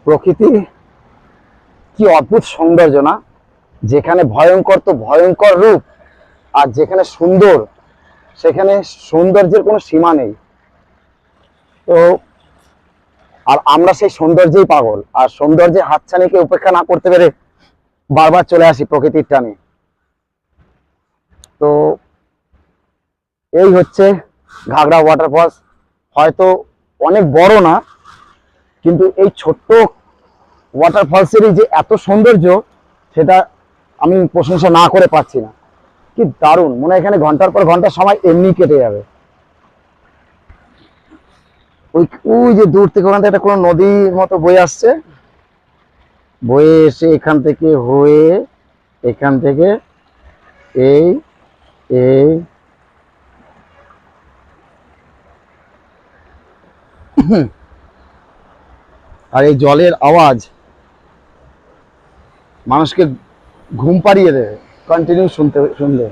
প্রকৃতি কি অদ্ভুত সৌন্দর্য না, যেখানে ভয়ঙ্কর তো ভয়ঙ্কর রূপ, আর যেখানে সুন্দর সেখানে সৌন্দর্যের কোনো সীমা নেই। তো আর আমরা সেই সৌন্দর্যেই পাগল, আর সৌন্দর্যের হাতছানিকে উপেক্ষা না করতে পেরে বারবার চলে আসি প্রকৃতির টানে। তো এই হচ্ছে ঘাগড়া ওয়াটারফলস। হয়তো অনেক বড় না, কিন্তু এই ছোট্ট ওয়াটারফলসেরই যে এত সৌন্দর্য সেটা আমি প্রশংসা না করে পাচ্ছি না। কি দারুণ, মনে হয় এখানে ঘন্টার পর ঘন্টা সময় এমনি কেটে যাবে। ওই ওই যে দূর থেকে ওখান থেকে একটা কোনো নদীর মতো বয়ে আসছে, বয়ে এসে এখান থেকে হয়ে এখান থেকে এই এই আর এই জলের আওয়াজ মানুষকে ঘুম পাড়িয়ে দেবে কন্টিনিউ শুনলে।